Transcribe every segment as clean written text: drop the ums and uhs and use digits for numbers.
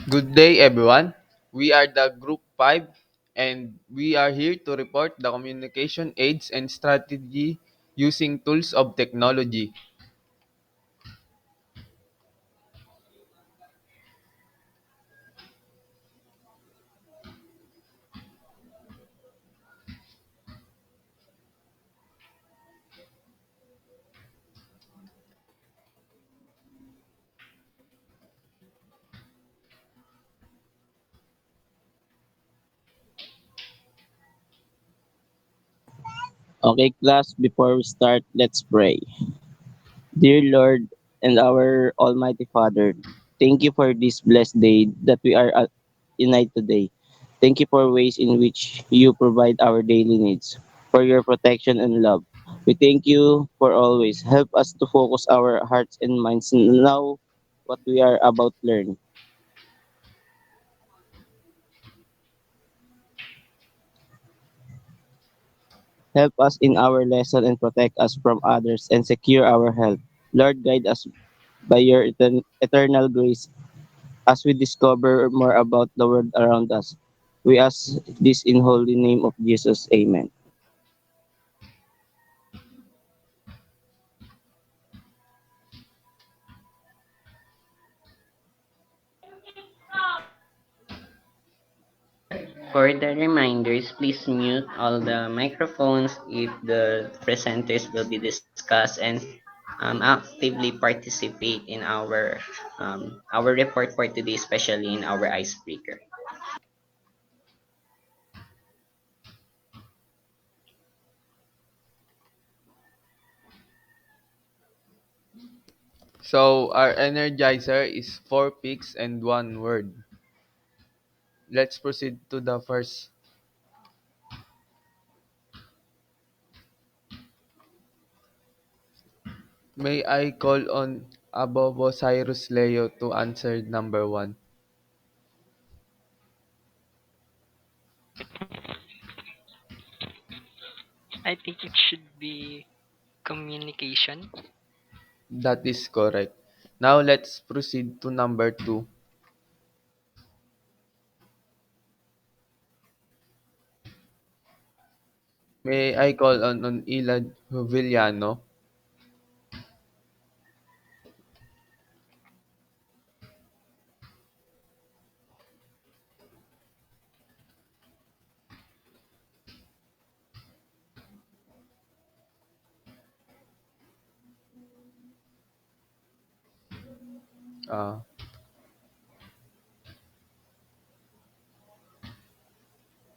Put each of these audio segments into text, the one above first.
Good day, everyone. We are the Group 5, and we are here to report the communication aids and strategy using tools of technology. Okay, class, before we start, let's pray. Dear Lord and our Almighty Father, thank you for this blessed day that we are united today. Thank you for ways in which you provide our daily needs, for your protection and love. We thank you for always. Help us to focus our hearts and minds now what we are about to learn. Help us in our lesson and protect us from others and secure our health. Lord, guide us by your eternal grace as we discover more about the world around us. We ask this in holy name of Jesus. Amen. For the reminders, please mute all the microphones if the presenters will be discussed and actively participate in our report for today, especially in our icebreaker. So, our energizer is 4 picks and 1 word. Let's proceed to the first. May I call on Abobo Cyrus Leo to answer number 1? I think it should be communication. That is correct. Now, let's proceed to number 2. May I call on Ilad Villano?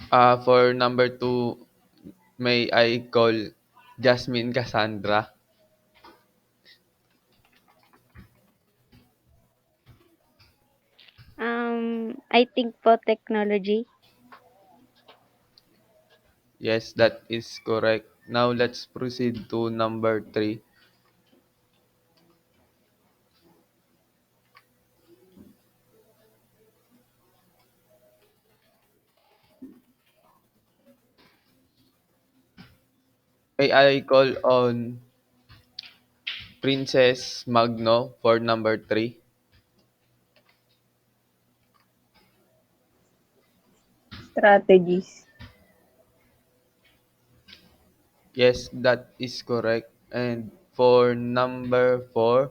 Uh, for number 2, may I call Jasmine Cassandra? I think po technology. Yes, that is correct. Now let's proceed to number 3. May I call on Princess Magno for number 3? Strategies. Yes, that is correct. And for number 4,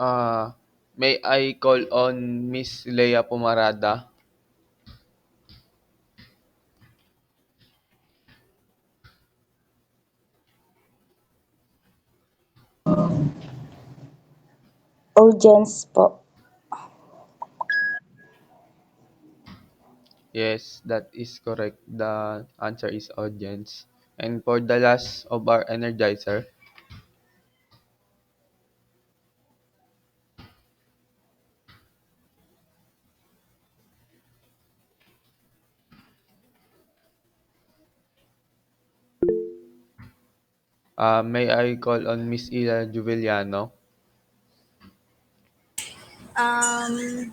uh, may I call on Miss Leia Pumarada? Audience po. Yes, that is correct. The answer is audience. And for the last of our energizer, may I call on Miss Ila Juveliano? Um,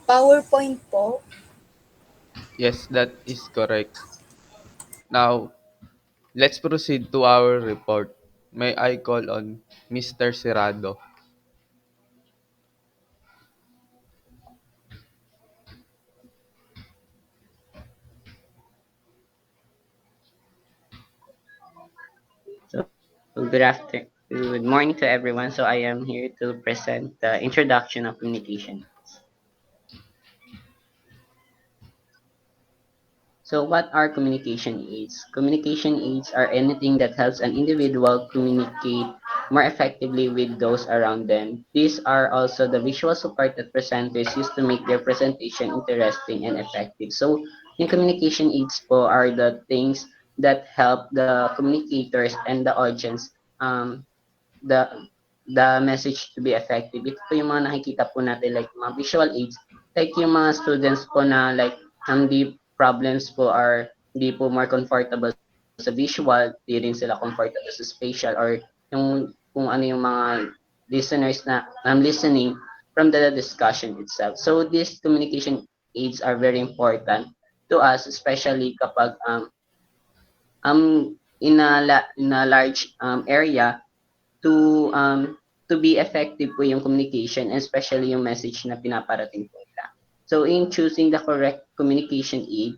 PowerPoint po. Yes, that is correct. Now, Let's proceed to our report. May I call on Mr. Serrado? So good morning to everyone. So I am here to present the introduction of communication. So what are communication aids? Communication aids are anything that helps an individual communicate more effectively with those around them. These are also the visual support that presenters use to make their presentation interesting and effective. So yung communication aids po are the things that help the communicators and the audience the message to be effective. Ito po yung mga nakikita po natin like mga visual aids, like yung mga students po na like hindi problems po are hindi po more comfortable sa visual, di rin sila comfortable sa spatial or yung kung ano yung mga listeners na listening from the discussion itself. So these communication aids are very important to us, especially kapag in a large area to be effective po yung communication, especially yung message na pinaparating po nila. So in choosing the correct communication aid,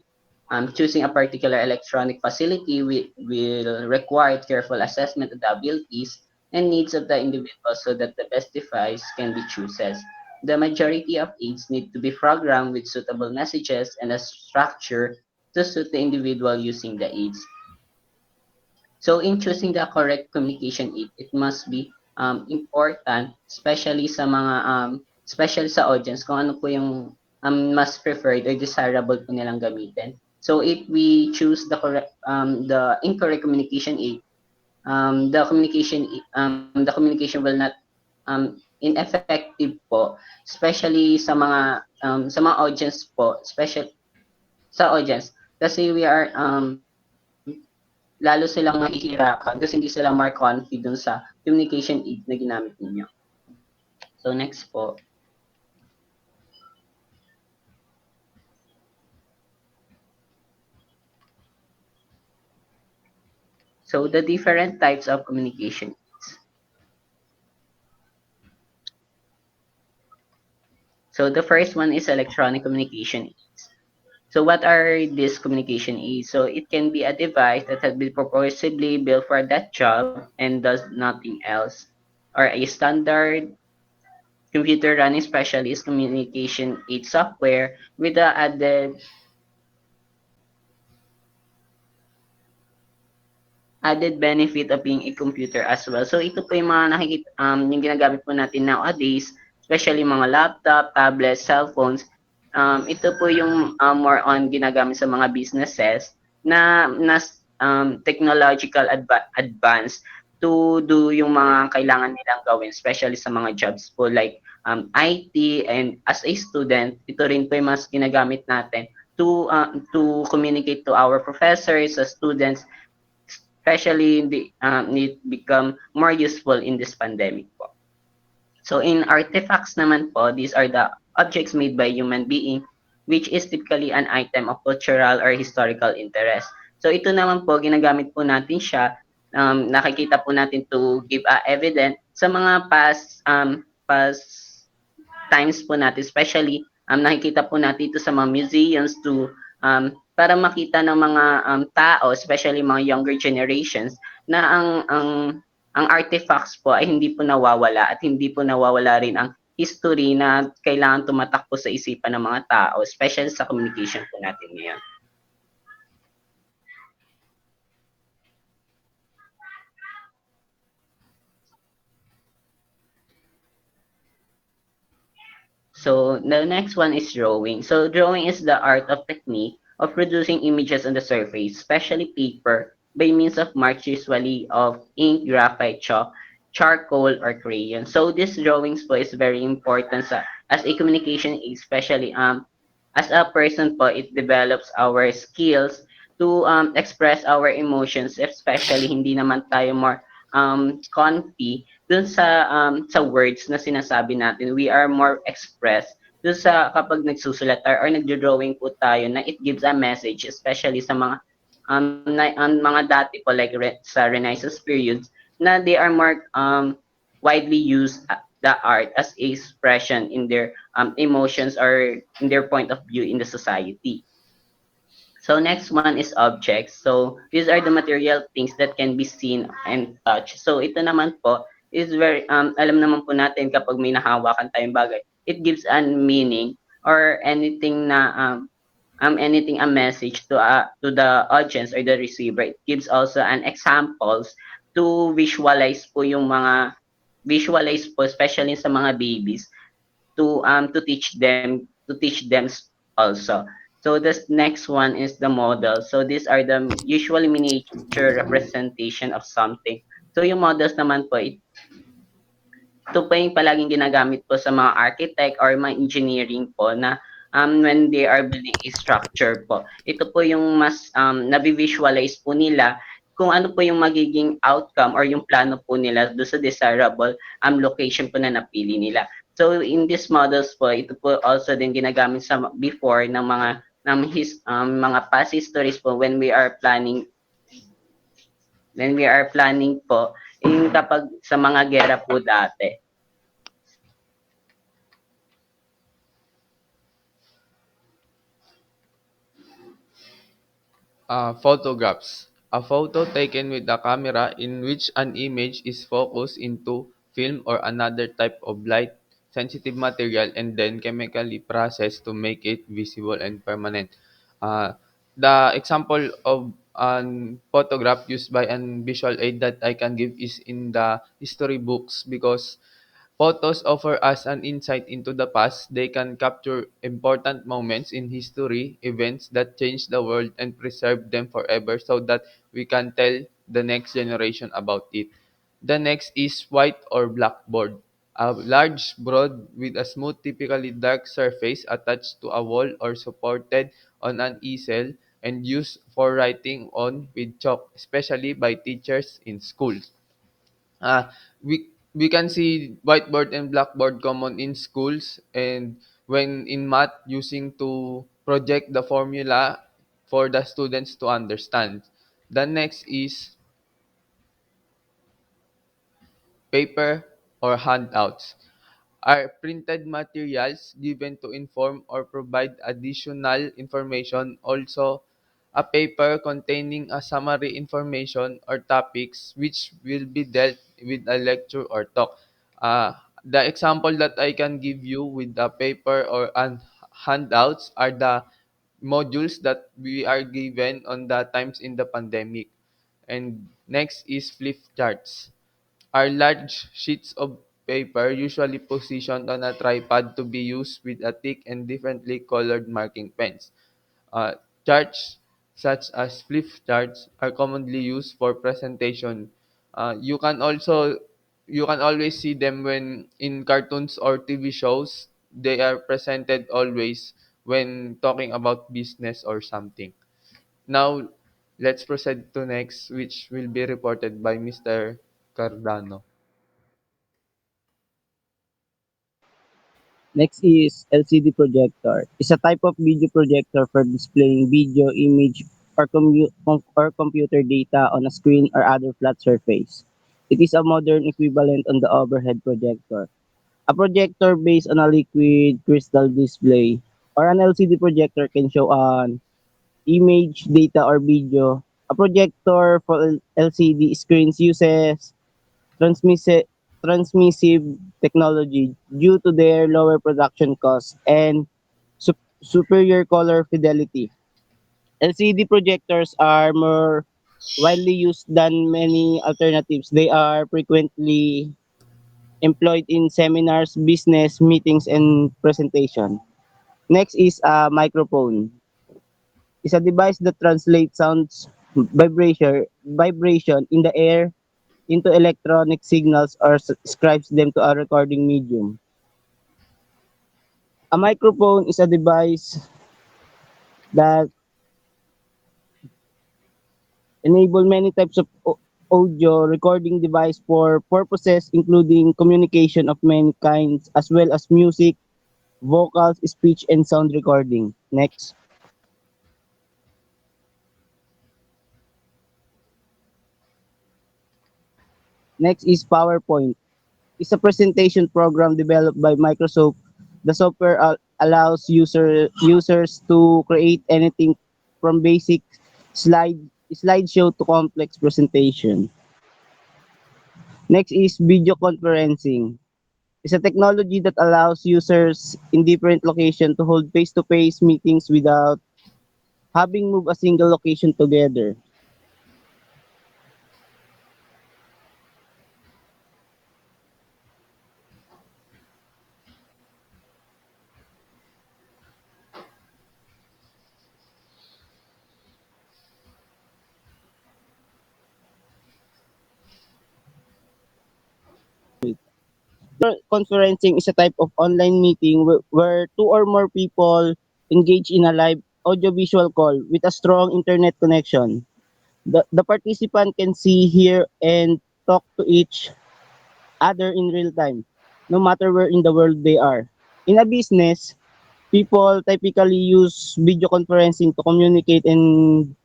choosing a particular electronic facility will require careful assessment of the abilities and needs of the individual so that the best device can be chosen. The majority of aids need to be programmed with suitable messages and a structure to suit the individual using the aids. So in choosing the correct communication aid, it must be important, especially sa audience, kung ano po yung mas preferred or desirable po nilang gamitin. So if we choose the incorrect communication aid, the communication will not ineffective po, especially sa mga audience po, special sa audience, kasi we are lalo silang mahihirapan kasi hindi sila more confident dun sa communication aid na ginamit ninyo. So next po. So the different types of communication aids. So the first one is electronic communication aids. So what are these communication aids? So it can be a device that has been purposely built for that job and does nothing else. Or a standard computer running specialist communication aid software with the added benefit of being a computer as well. So ito po yung mga nakikita, yung ginagamit po natin nowadays, especially mga laptop, tablets, cellphones. Ito po yung more on ginagamit sa mga businesses na technological advance to do yung mga kailangan nilang gawin, especially sa mga jobs po like IT, and as a student, ito rin po yung mas ginagamit natin to communicate to our professors, sa students, especially it become more useful in this pandemic po. So in artifacts naman po, these are the objects made by human being, which is typically an item of cultural or historical interest. So ito naman po, ginagamit po natin siya, nakikita po natin to give evidence sa mga past times po natin, especially nakikita po natin ito sa mga museums para makita ng mga tao, especially mga younger generations, na ang artifacts po ay hindi po nawawala at hindi po nawawala rin ang history na kailangan tumatak po sa isipan ng mga tao, especially sa communication po natin ngayon. So the next one is drawing. So drawing is the art of technique of producing images on the surface, especially paper, by means of marks usually of ink, graphite, chalk, charcoal, or crayon. So this drawings po is very important as a communication aid, especially as a person po, it develops our skills to express our emotions, especially hindi naman tayo more confident dun sa words na sinasabi natin. We are more expressed dun sa kapag nagsusulat or nagdo-drawing po tayo na it gives a message, especially sa mga ang mga dati po like sa Renaissance periods na they are more widely used the art as a expression in their emotions or in their point of view in the society. So next one is objects. So these are the material things that can be seen and touched. So ito naman po is very alam naman po natin kapag may nahawakan tayong bagay, it gives a meaning or anything a message to the audience or the receiver. It gives also an examples to visualize po especially sa mga babies to teach them also. So this next one is the model. So these are the usually miniature representation of something. So yung models naman po, ito po yung palaging ginagamit po sa mga architect or mga engineering po na when they are building a structure po. Ito po yung mas nabi-visualize po nila kung ano po yung magiging outcome or yung plano po nila do sa desirable location po na napili nila. So in these models po, ito po also din ginagamit sa before ng mga past histories po when we are planning po yung kapag sa mga gera po dati. Photographs. A photo taken with a camera in which an image is focused into film or another type of light-sensitive material and then chemically processed to make it visible and permanent. Uh, the example of an photograph used by an visual aid that I can give is in the history books because photos offer us an insight into the past. They can capture important moments in history, events that changed the world, and preserve them forever so that we can tell the next generation about it. The next is white or blackboard. A large board with a smooth, typically dark surface attached to a wall or supported on an easel and used for writing on with chalk, especially by teachers in schools. We can see whiteboard and blackboard common in schools and when in math using to project the formula for the students to understand. The next is paper or handouts are printed materials given to inform or provide additional information. Also, a paper containing a summary information or topics which will be dealt with a lecture or talk. Uh, the example that I can give you with the paper or handouts are the modules that we are given on the times in the pandemic. And next is flip charts are large sheets of paper usually positioned on a tripod to be used with a thick and differently colored marking pens. Uh, Charts such as flip charts are commonly used for presentation. You can always see them when in cartoons or TV shows. They are presented always when talking about business or something. Now, let's proceed to next, which will be reported by Mr. Cardano. Next is LCD projector. It's a type of video projector for displaying video, image, or computer data on a screen or other flat surface. It is a modern equivalent on the overhead projector. A projector based on a liquid crystal display or an LCD projector can show an image, data, or video. A projector for LCD screens uses transmissive, transmissive technology due to their lower production costs and superior color fidelity. LCD projectors are more widely used than many alternatives. They are frequently employed in seminars, business meetings, and presentation. Next is a microphone. It's a device that translates sounds vibration in the air into electronic signals or scribes them to a recording medium. A microphone is a device that enable many types of audio recording device for purposes including communication of many kinds as well as music, vocals, speech, and sound recording. Next. Next is PowerPoint. It's a presentation program developed by Microsoft. The software allows users to create anything from basic slide slideshow to complex presentation. Next is video conferencing. It's a technology that allows users in different locations to hold face-to-face meetings without having moved a single location together. Conferencing is a type of online meeting where two or more people engage in a live audiovisual call with a strong internet connection. The participant can see, hear, and talk to each other in real time, no matter where in the world they are. In a business, people typically use video conferencing to communicate and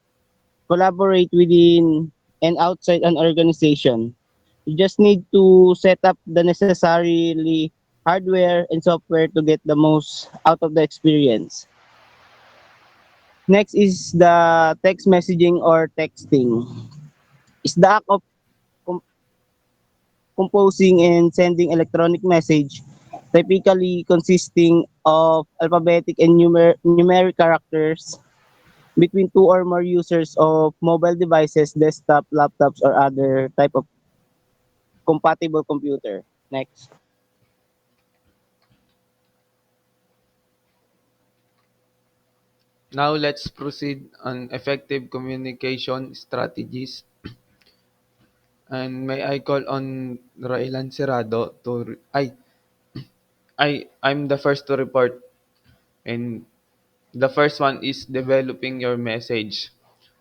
collaborate within and outside an organization. You just need to set up the necessary hardware and software to get the most out of the experience. Next is the text messaging or texting. It's the act of com- composing and sending electronic message, typically consisting of alphabetic and numeric characters between two or more users of mobile devices, desktop, laptops, or other type of compatible computer. Next. Now let's proceed on effective communication strategies. And may I call on Roelan Cerrado I'm the first to report, and the first one is developing your message.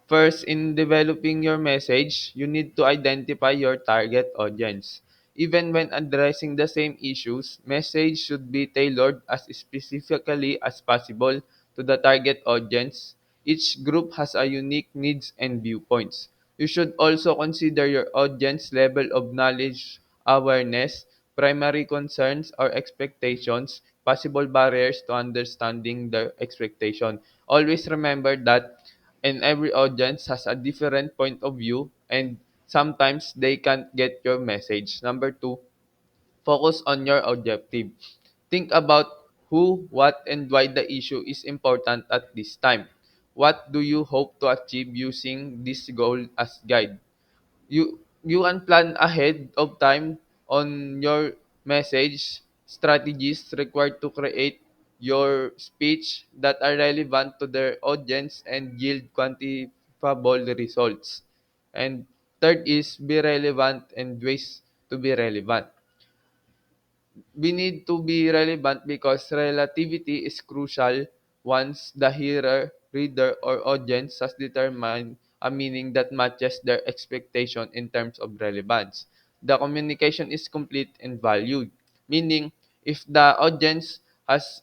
First, in developing your message, you need to identify your target audience. Even when addressing the same issues, message should be tailored as specifically as possible to the target audience. Each group has a unique needs and viewpoints. You should also consider your audience level of knowledge, awareness, primary concerns or expectations, possible barriers to understanding their expectation. Always remember that and every audience has a different point of view and sometimes they can't get your message. Number two, focus on your objective. Think about who, what, and why the issue is important at this time. What do you hope to achieve using this goal as guide? You can plan ahead of time on your message strategies required to create your speech that are relevant to their audience and yield quantifiable results. And third is be relevant and ways to be relevant. We need to be relevant because relativity is crucial once the hearer, reader, or audience has determined a meaning that matches their expectation in terms of relevance. The communication is complete and valued, meaning if the audience has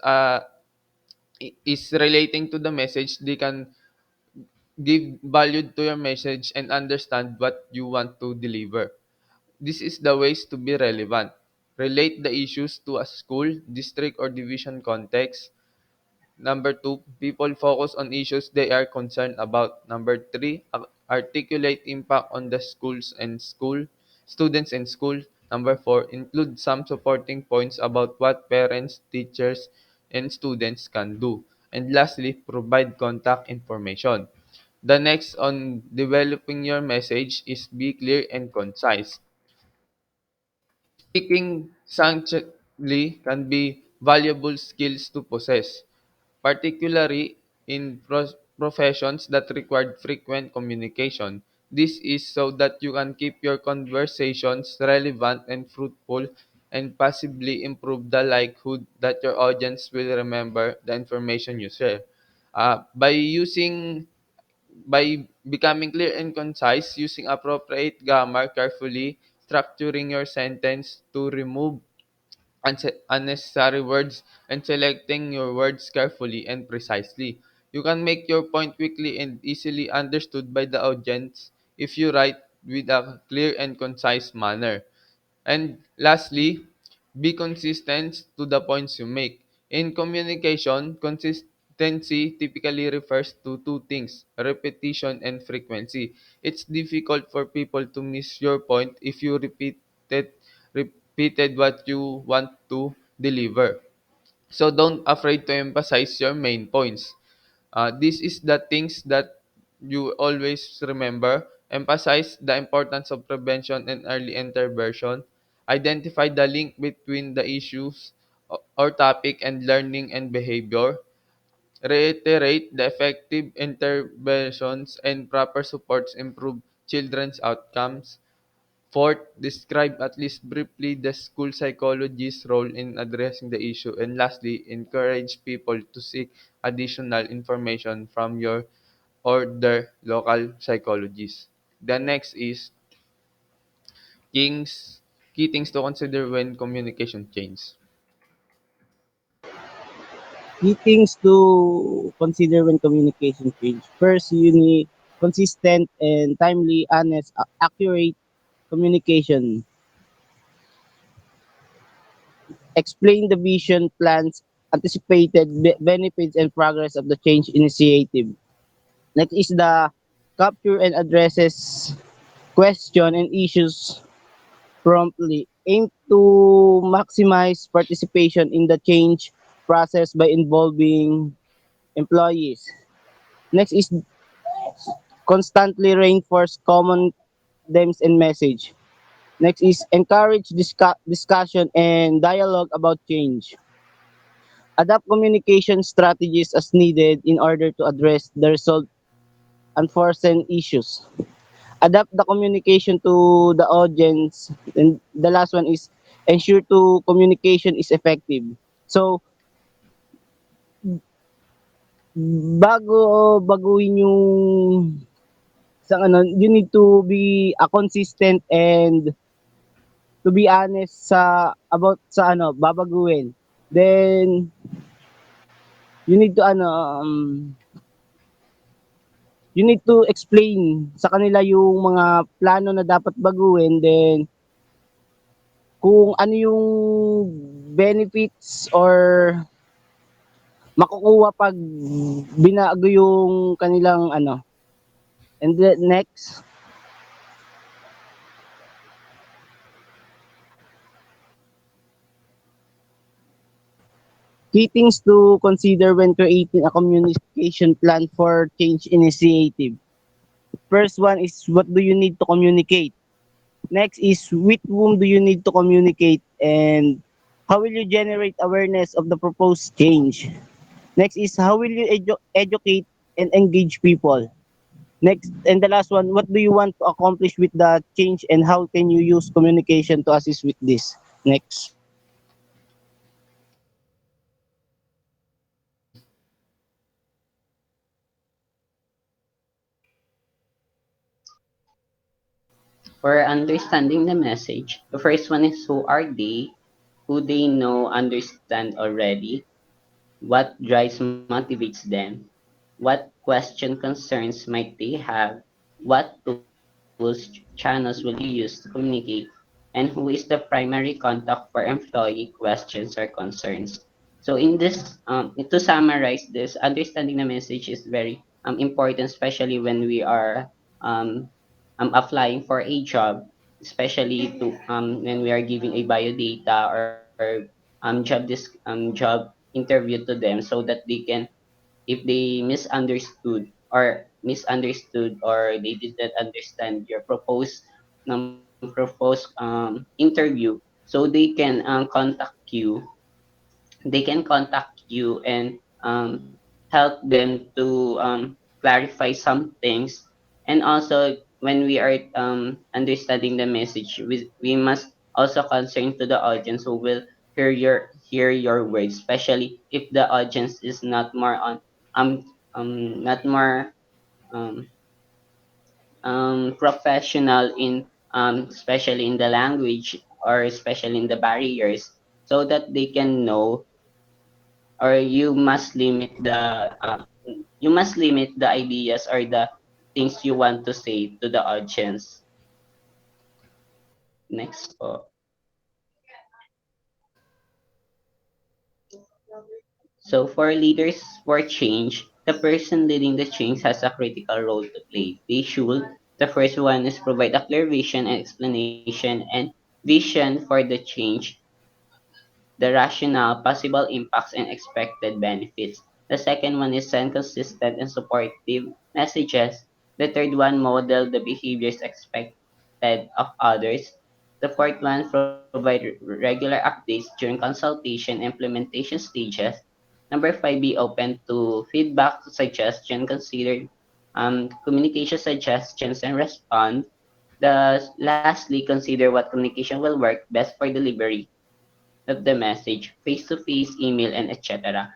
is relating to the message, they can give value to your message and understand what you want to deliver. This is the ways to be relevant. Relate the issues to a school, district, or division context. Number two, people focus on issues they are concerned about. Number three, articulate impact on the students and school. Number four, include some supporting points about what parents, teachers, and students can do. And lastly, provide contact information. The next on developing your message is be clear and concise. Speaking succinctly can be valuable skills to possess, particularly in professions that require frequent communication. This is so that you can keep your conversations relevant and fruitful and possibly improve the likelihood that your audience will remember the information you share. By becoming clear and concise, using appropriate grammar carefully, structuring your sentence to remove unnecessary words, and selecting your words carefully and precisely. You can make your point quickly and easily understood by the audience if you write with a clear and concise manner. And lastly, be consistent to the points you make. In communication, consistency typically refers to two things: repetition and frequency. It's difficult for people to miss your point if you repeated what you want to deliver. So don't afraid to emphasize your main points. This is the things that you always remember. Emphasize the importance of prevention and early intervention. Identify the link between the issues or topic and learning and behavior. Reiterate the effective interventions and proper supports improve children's outcomes. Fourth, describe at least briefly the school psychologist's role in addressing the issue. And lastly, encourage people to seek additional information from your or their local psychologist. The next is kings, key things to consider when communication change. Key things to consider when communication change. First, you need consistent and timely, honest, accurate communication. Explain the vision, plans, anticipated benefits, and progress of the change initiative. Next is the capture and addresses question and issues promptly. Aim to maximize participation in the change process by involving employees. Next is constantly reinforce common themes and message. Next is encourage discussion and dialogue about change. Adapt communication strategies as needed in order to address the result unforeseen issues. Adapt the communication to the audience. And the last one is ensure to communication is effective. So, bago baguhin yung sa ano, you need to be a consistent and to be honest sa about sa ano babaguhin. Then you need to you need to explain sa kanila yung mga plano na dapat baguhin, then kung ano yung benefits or makukuha pag binago yung kanilang ano. And the next, key things to consider when creating a communication plan for change initiative. First one is what do you need to communicate? Next is with whom do you need to communicate, and how will you generate awareness of the proposed change? Next is how will you educate and engage people? Next, and the last one, what do you want to accomplish with the change and how can you use communication to assist with this? Next. For understanding the message, the first one is who are they, who they know, understand already, what drives motivates them, what question concerns might they have, what tools channels will you use to communicate, and who is the primary contact for employee questions or concerns. So in this, to summarize this, understanding the message is very important, especially when we are um, applying for a job, especially to when we are giving a biodata or job interview to them, so that they can, if they misunderstood or they did not understand your proposed interview, so they can contact you and help them to clarify some things. And also when we are understanding the message, we must also concern to the audience who will hear your words, especially if the audience is not more on not more um, professional in especially in the language or especially in the barriers, so that they can know, or you must limit the ideas or the things you want to say to the audience. Next po. So for leaders for change, the person leading the change has a critical role to play. They should, the first one is provide a clear vision and explanation and vision for the change, the rationale, possible impacts, and expected benefits. The second one is send consistent and supportive messages. The third one, model the behaviors expected of others. The fourth one, provide regular updates during consultation and implementation stages. Number five, be open to feedback, suggestion, consider communication suggestions and respond. Lastly, consider what communication will work best for delivery of the message, face-to-face, email, and etc.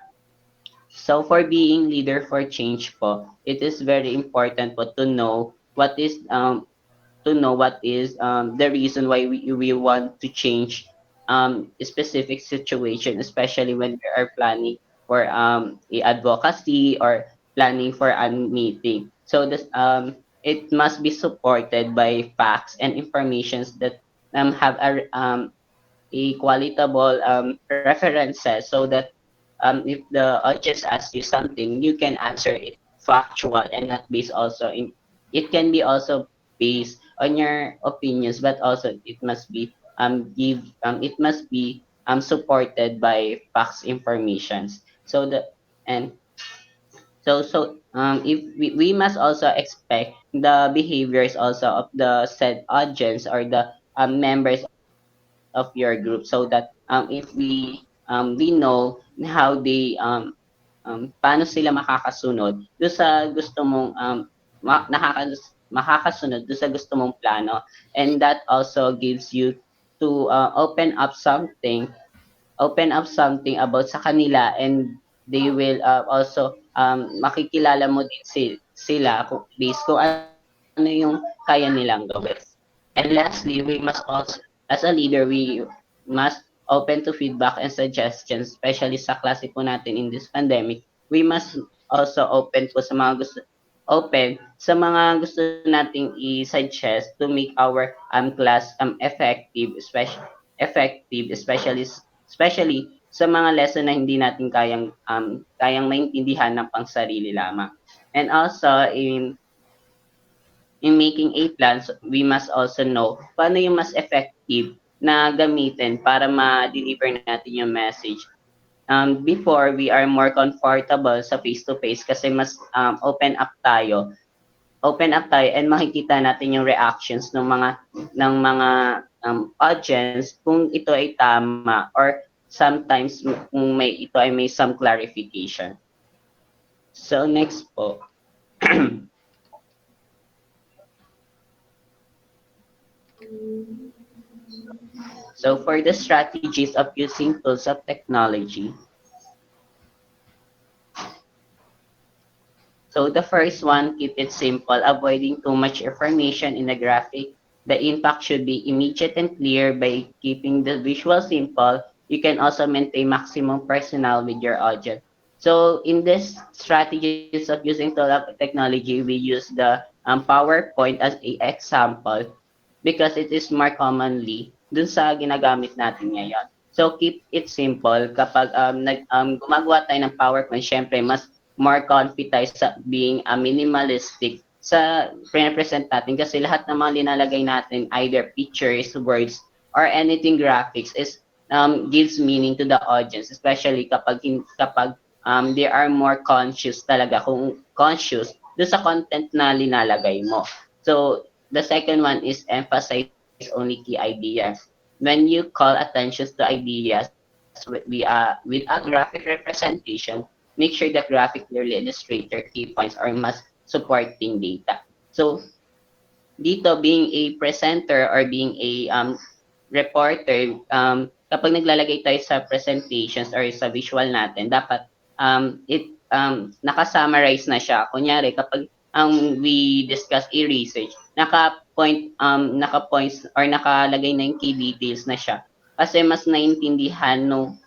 So for being leader for change po, it is very important po to know what is the reason why we want to change a specific situation, especially when we are planning for a advocacy or planning for a meeting. So this it must be supported by facts and informations that have a qualitable references so that if the audience asks you something, you can answer it factual and not based also in it can be also based on your opinions, but also it must be supported by facts informations. So the and if we must also expect the behaviors also of the said audience or the members of your group so that if we know how they paano sila makakasunod do sa gusto mong makakasunod do sa gusto mong plano, and that also gives you to open up something about sa kanila, and they will also makikilala mo din sila kung based kung ano yung kaya nilang gawin. And lastly, we must also, as a leader, we must open to feedback and suggestions, especially sa klase po natin in this pandemic. We must also open sa mga gusto nating i-suggest to make our class effective, especially sa mga lesson na hindi natin kayang maintindihan ng pangsarili lamang. And also in making a plan, so we must also know paano yung mas effective na gamitin para ma-deliver natin yung message. Before, we are more comfortable sa face-to-face kasi mas open up tayo and makikita natin yung reactions ng mga audience kung ito ay tama or sometimes kung ito ay may some clarification. So next po. So for the strategies of using tools of technology, so the first one, keep it simple, avoiding too much information in the graphic. The impact should be immediate and clear. By keeping the visual simple, you can also maintain maximum personal with your audience. So in this strategies of using tool of technology, we use the PowerPoint as a example because it is more commonly dun sa ginagamit natin ngayon. So keep it simple. Kapag gumagawa tayo ng PowerPoint, syempre mas more confident tayo sa being minimalistic sa pre-present natin kasi lahat ng mga linalagay natin, either pictures, words, or anything graphics is gives meaning to the audience, especially kapag they are more conscious talaga, kung conscious do sa content na linalagay mo. So the second one is emphasize only key ideas. When you call attention to ideas with a graphic representation, make sure the graphic clearly illustrates your key points or must supporting data. So dito, being a presenter or being a reporter, kapag naglalagay tayo sa presentations or sa visual natin, dapat naka-summarize na siya. Kunyari, kapag we discuss research, naka-points or nakalagay na yung key details na siya. Kasi mas naintindihan nung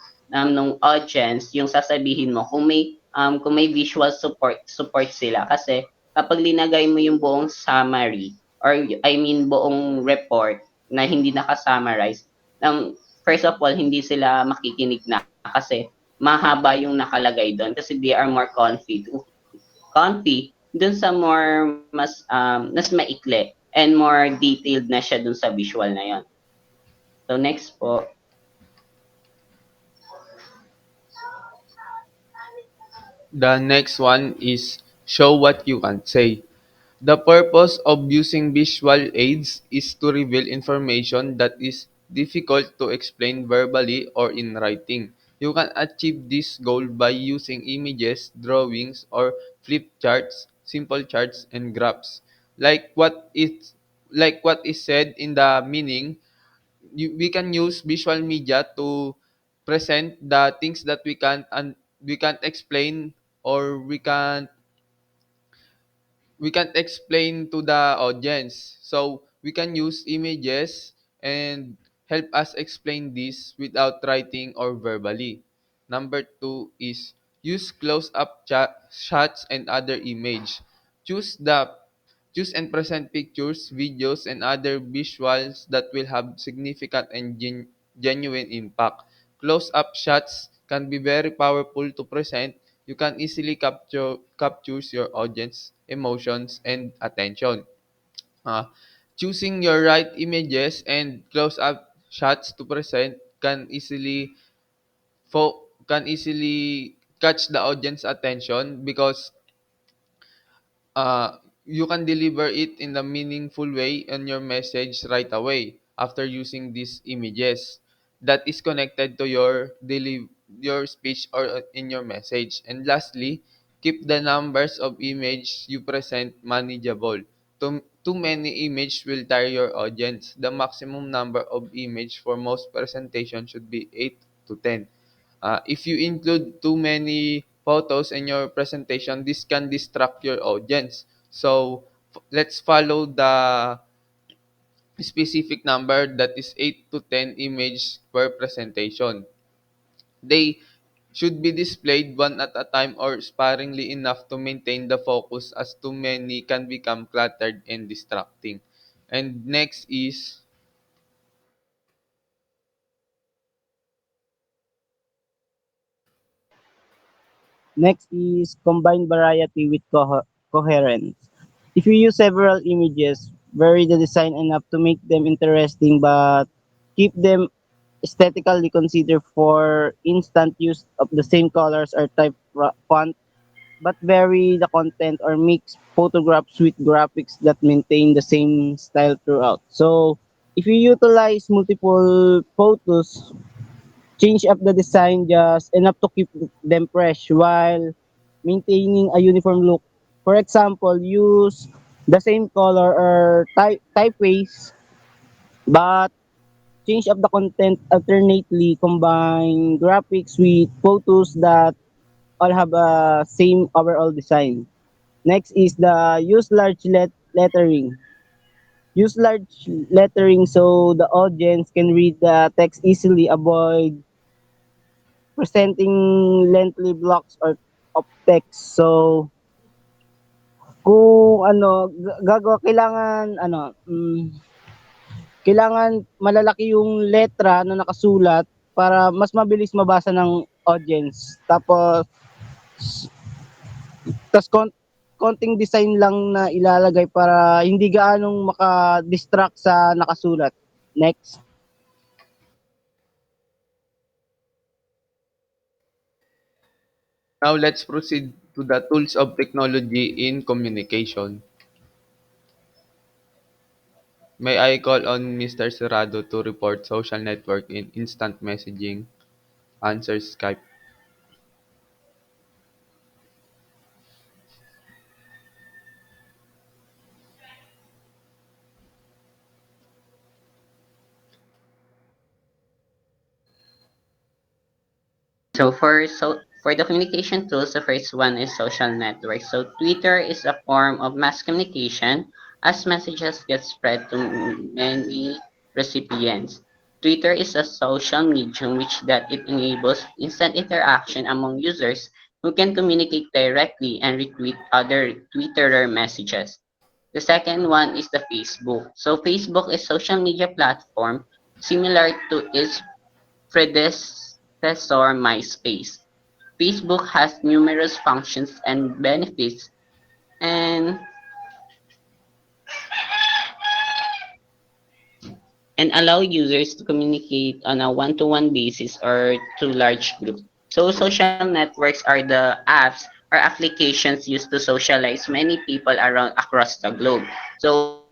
audience yung sasabihin mo kung may visual support sila, kasi kapag linagay mo yung buong summary or I mean buong report, na hindi naka-summarize, first of all, hindi sila makikinig na kasi mahaba yung nakalagay doon kasi they are more comfy dun sa more mas maikli and more detailed na siya dun sa visual na yon. So next po, The next one is show what you can say. The purpose of using visual aids is to reveal information that is difficult to explain verbally or in writing. You can achieve this goal by using images, drawings, or flip charts, simple charts, and graphs. Like what is like what is said in the meaning, we can use visual media to present the things that we can't explain, or we can't explain to the audience. So we can use images and help us explain this without writing or verbally. Number two is use close-up shots and other image. Choose the Choose and present pictures, videos, and other visuals that will have significant and genuine impact. Close-up shots can be very powerful to present. You can easily captures your audience emotions and attention. Uh, Choosing your right images and close-up shots to present can easily catch the audience attention, because you can deliver it in a meaningful way in your message right away after using these images that is connected to your speech or in your message. And lastly, keep the numbers of image you present manageable. Too many image will tire your audience. The maximum number of image for most presentation should be 8 to 10. If you include too many photos in your presentation, this can distract your audience. So let's follow the specific number, that is 8 to 10 image per presentation. They should be displayed one at a time or sparingly enough to maintain the focus, as too many can become cluttered and distracting. And next is Next is combine variety with coherence. If you use several images, vary the design enough to make them interesting but keep them aesthetically considered. For instant use of the same colors or type font, but vary the content or mix photographs with graphics that maintain the same style throughout. So if you utilize multiple photos, change up the design just enough to keep them fresh while maintaining a uniform look. For example, use the same color or typeface, but change up the content alternately. Combine graphics with photos that all have a same overall design. Next is the use large lettering. Use large lettering so the audience can read the text easily. Avoid presenting lengthy blocks or of text. So, kung ano, gagawa, kailangan malalaki yung letra na nakasulat para mas mabilis mabasa ng audience. Konting design lang na ilalagay para hindi gaanong maka-distract sa nakasulat. Next. Now let's proceed to the tools of technology in communication. May I call on Mr. Serrado to report social network in instant messaging, answer Skype. so for the communication tools, the first one is social network. So Twitter is a form of mass communication as messages get spread to many recipients. Twitter is a social medium which that it enables instant interaction among users who can communicate directly and retweet other Twitterer messages. The second one is the Facebook. So Facebook is social media platform similar to its predecessor MySpace. Facebook has numerous functions and benefits and allow users to communicate on a one-to-one basis or to large groups. So social networks are the apps or applications used to socialize many people around across the globe. So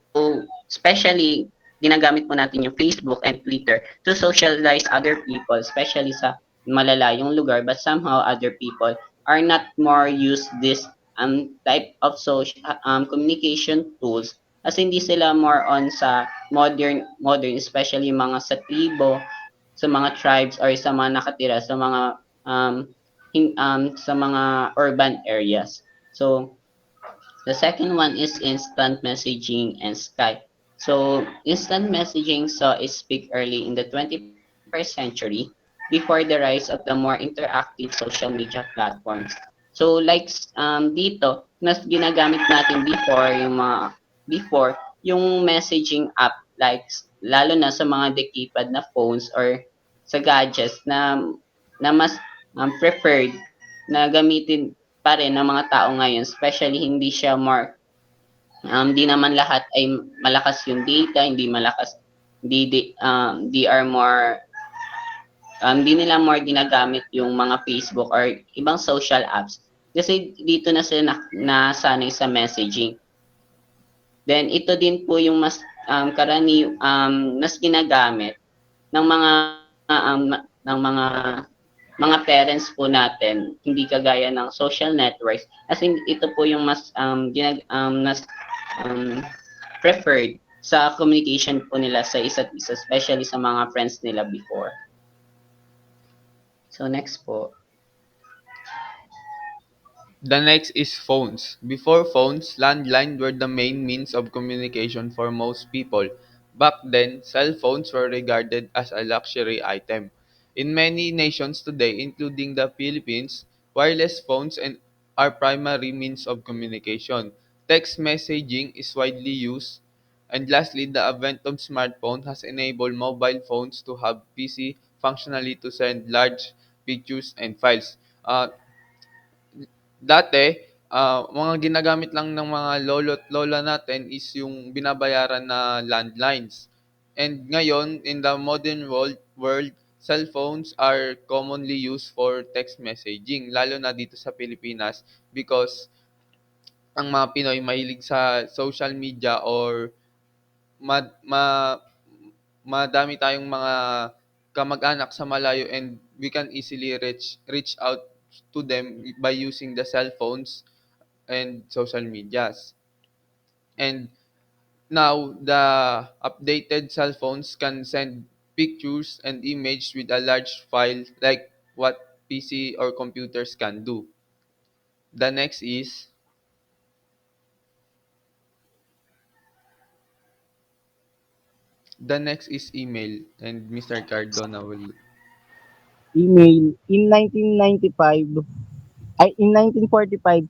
especially ginagamit po natin yung Facebook and Twitter to socialize other people, especially sa malalayong lugar, but somehow other people are not more use this type of social communication tools as hindi sila more on sa modern especially mga sa tribo, sa mga tribes or sa mga nakatira sa mga um, sa mga urban areas. So the second one is instant messaging and Skype. So instant messaging saw its peak early in the 21st century before the rise of the more interactive social media platforms. So like dito, mas ginagamit natin before yung messaging app like lalo na sa mga keypad na phones or sa gadgets na mas preferred na gamitin pa rin ng mga tao ngayon, especially hindi siya more di naman lahat ay malakas yung data, hindi malakas they are more di nila more ginagamit yung mga Facebook or ibang social apps kasi dito na sila nasanay sa messaging. Then ito din po yung mas mas ginagamit ng mga parents po natin, hindi kagaya ng social networks. As in, ito po yung mas preferred sa communication po nila sa isa't isa, especially sa mga friends nila before. So next po. The next is phones. Before phones, landlines were the main means of communication for most people. Back then, cell phones were regarded as a luxury item. In many nations today, including the Philippines, wireless phones are primary means of communication. Text messaging is widely used. And lastly, the advent of smartphone has enabled mobile phones to have PC functionally to send large pictures and files. Dati, mga ginagamit lang ng mga lolo't lola natin is yung binabayaran na landlines. And ngayon, in the modern world, cell phones are commonly used for text messaging, lalo na dito sa Pilipinas because ang mga Pinoy mahilig sa social media or ma, ma, madami tayong mga kamag-anak sa malayo and we can easily reach out to them by using the cell phones and social medias. And now the updated cell phones can send pictures and images with a large file like what PC or computers can do. The next is the next is email and Mr. Cardona will Email in 1995 in 1945,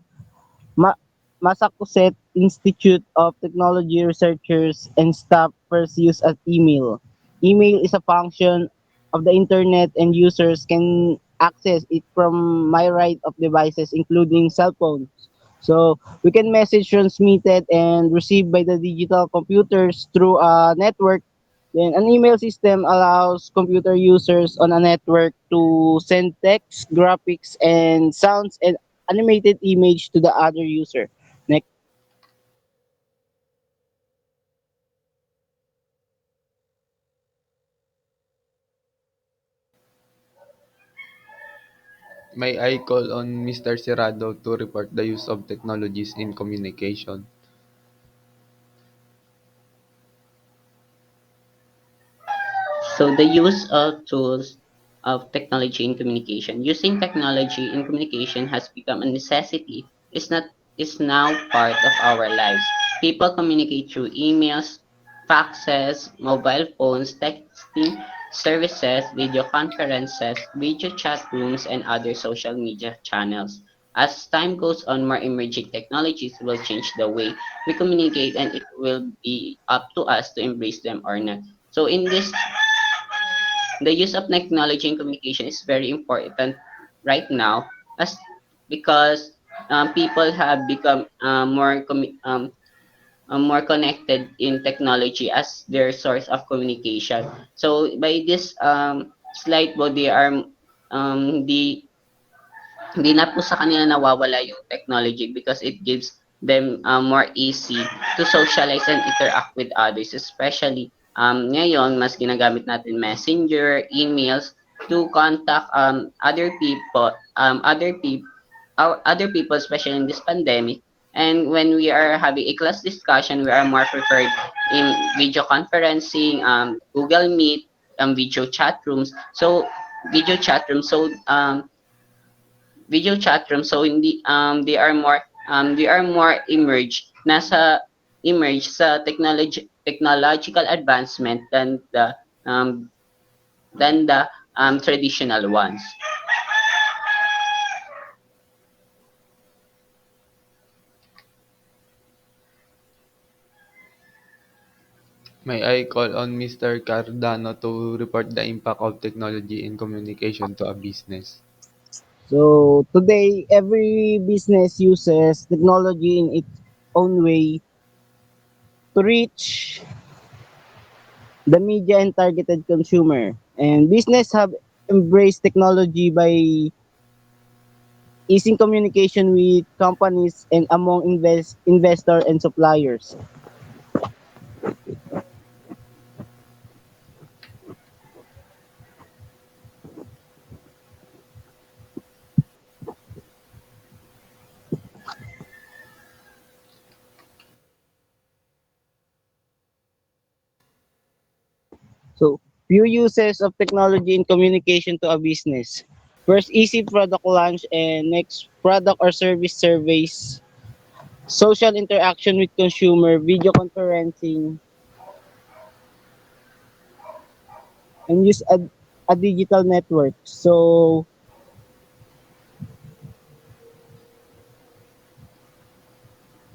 Ma- Massachusetts Institute of Technology researchers and staff first used as email. Email is a function of the internet and users can access it from myriad of devices including cell phones. So we can message transmitted and received by the digital computers through a network. Then an email system allows computer users on a network to send text, graphics, and sounds and animated image to the other user. Next. may I call on Mr. Serrado to report the use of technologies in communication. So the use of tools of technology in communication. Using technology in communication has become a necessity. Is now part of our lives. People communicate through emails, faxes, mobile phones, texting services, video conferences, video chat rooms, and other social media channels. As time goes on, more emerging technologies will change the way we communicate, and it will be up to us to embrace them or not. So in this, the use of technology in communication is very important right now, as because people have become more connected in technology as their source of communication. So by this slide po, they are the hindi na po sa kanila nawawala yung technology because it gives them more easy to socialize and interact with others, especially ngayon mas ginagamit natin messenger, emails to contact other people, especially in this pandemic. And when we are having a class discussion, we are more preferred in video conferencing, Google Meet, video chat rooms. So video chat rooms. So video chat room, so hindi they are more emerged sa technological advancement um, than the traditional ones. May I call on Mr. Cardano to report the impact of technology in communication to a business? So today, every business uses technology in its own way to reach the media and targeted consumer. And business have embraced technology by easing communication with companies and among investor and suppliers. So few uses of technology in communication to a business. First, easy product launch, and next, product or service surveys, social interaction with consumer, video conferencing, and use a digital network. So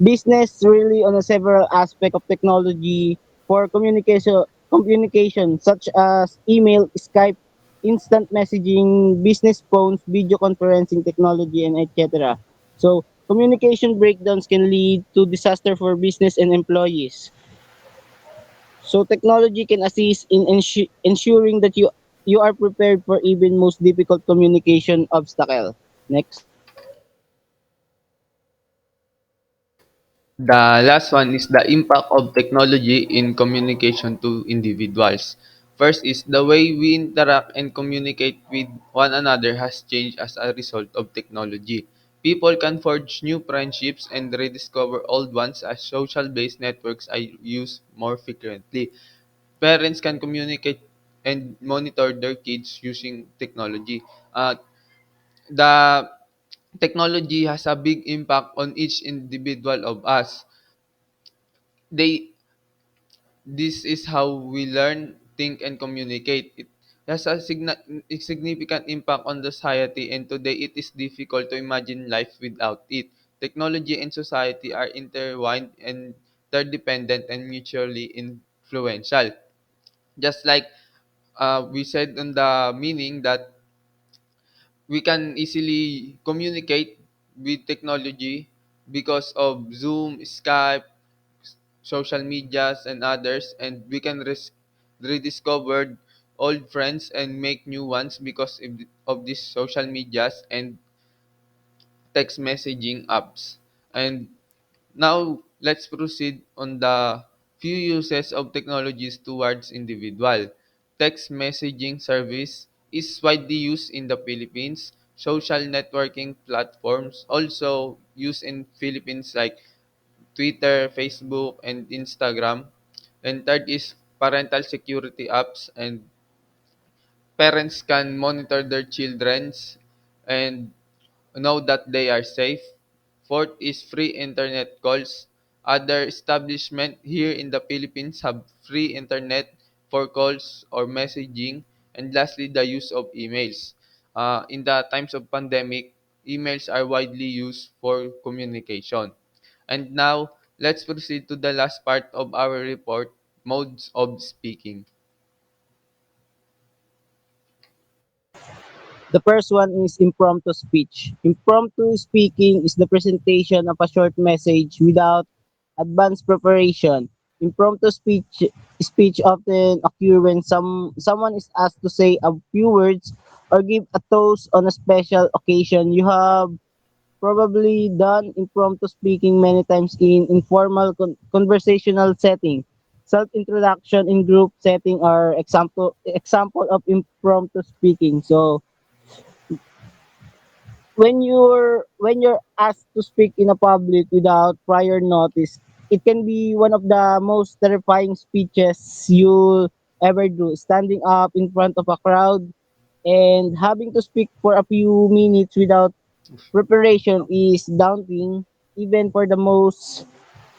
business really on a several aspect of technology for communication such as email, Skype, instant messaging, business phones, video conferencing technology, and etc. So communication breakdowns can lead to disaster for business and employees. So technology can assist in ensuring that you are prepared for even most difficult communication obstacle. Next. The last one is the impact of technology in communication to individuals. First is the way we interact and communicate with one another has changed as a result of technology. People can forge new friendships and rediscover old ones as social-based networks are used more frequently. Parents can communicate and monitor their kids using technology. The technology has a big impact on each individual of us. They This is how we learn, think, and communicate. It has a significant impact on the society, and today it is difficult to imagine life without it. Technology and society are intertwined and interdependent and mutually influential. Just like we said in the meaning that we can easily communicate with technology because of Zoom, Skype, social medias, and others, and we can rediscover old friends and make new ones because of these social medias and text messaging apps. And now let's proceed on the few uses of technologies towards individual. Text messaging service is widely used in the Philippines. Social networking platforms also used in Philippines like Twitter, Facebook, and Instagram. And third is parental security apps, and parents can monitor their children's and know that they are safe. Fourth is free internet calls. Other establishments here in the Philippines have free internet for calls or messaging. And lastly, the use of emails. In the times of pandemic, emails are widely used for communication. And now, let's proceed to the last part of our report, modes of speaking. The first one is impromptu speech. Impromptu speaking is the presentation of a short message without advanced preparation. Impromptu speech often occur when someone is asked to say a few words or give a toast on a special occasion. You have probably done impromptu speaking many times in informal conversational setting. Self-introduction in group setting are example of impromptu speaking. So when you're asked to speak in a public without prior notice, it can be one of the most terrifying speeches you'll ever do. Standing up in front of a crowd and having to speak for a few minutes without preparation is daunting, even for the most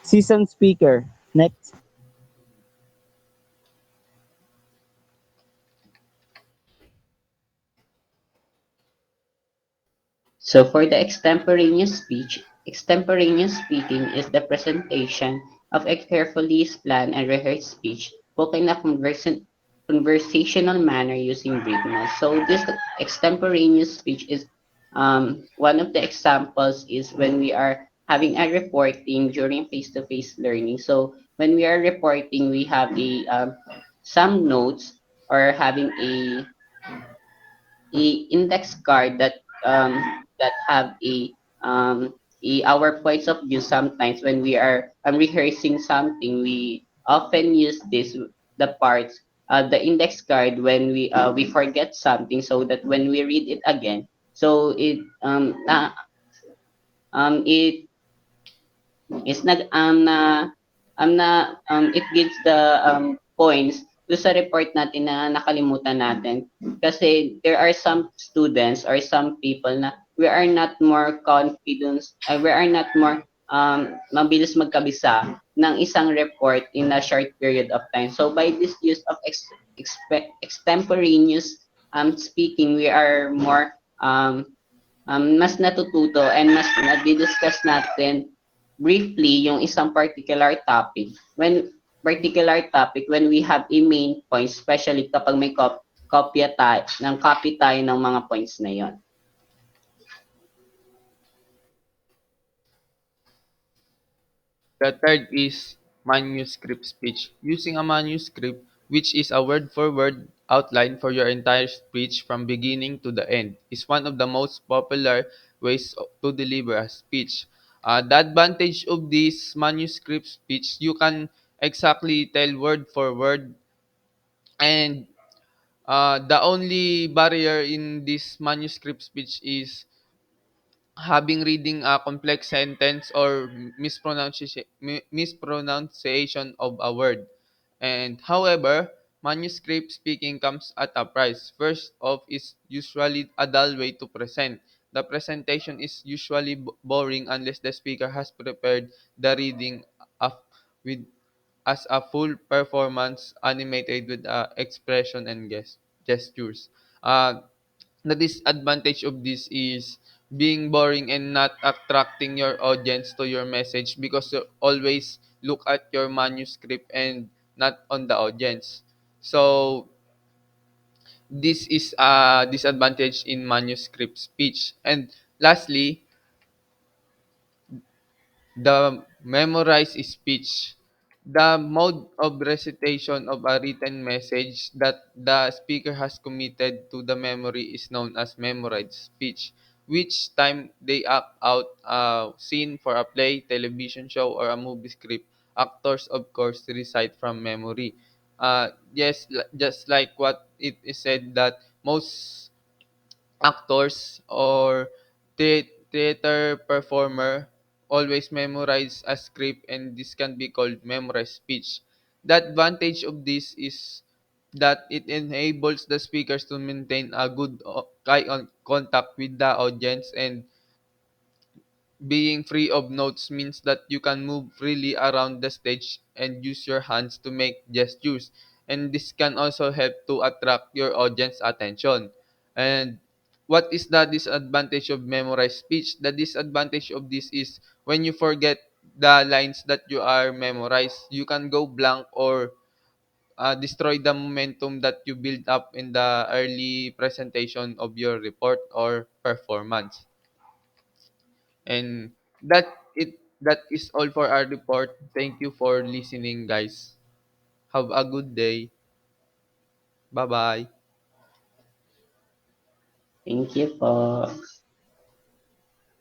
seasoned speaker. Next. So for the extemporaneous speaking is the presentation of a carefully planned and rehearsed speech spoken in a conversational manner using rhythm. So this extemporaneous speech is one of the examples is when we are having a reporting during face-to-face learning. So when we are reporting, we have a some notes or having a index card that have our points of view. Sometimes when we are rehearsing something, we often use the parts the index card when we forget something, so that when we read it again, so it is nag it gives the points do sa report natin na nakalimutan natin. Kasi there are some students or some people na we are not more confident, we are not more mabilis magkabisa ng isang report in a short period of time. So by this use of extemporaneous speaking, we are more mas natututo and mas nadi-discuss natin briefly yung isang particular topic when we have a main point, especially kapag may copy tayo ng mga points na yon. The third is manuscript speech. Using a manuscript, which is a word for word outline for your entire speech from beginning to the end, is one of the most popular ways to deliver a speech. The advantage of this manuscript speech, you can exactly tell word for word, and the only barrier in this manuscript speech is having reading a complex sentence or mispronunciation of a word. And however, manuscript speaking comes at a price. First off is usually a dull way to present. The presentation is usually boring unless the speaker has prepared the reading of, with as a full performance animated with expression and gestures. Uh, the disadvantage of this is being boring and not attracting your audience to your message because you always look at your manuscript and not on the audience. So this is a disadvantage in manuscript speech. And lastly, the memorized speech. The mode of recitation of a written message that the speaker has committed to the memory is known as memorized speech. Which time they act out a scene for a play, television show, or a movie script, actors, of course, recite from memory. Yes, just like what it is said that most actors or theater performer always memorize a script, and this can be called memorized speech. The advantage of this is that it enables the speakers to maintain a good contact with the audience, and being free of notes means that you can move freely around the stage and use your hands to make gestures. And this can also help to attract your audience attention. And what is the disadvantage of memorized speech? The disadvantage of this is when you forget the lines that you are memorized, you can go blank or destroy the momentum that you build up in the early presentation of your report or performance. And that is all for our report. Thank you for listening, guys. Have a good day. Bye bye. Thank you po.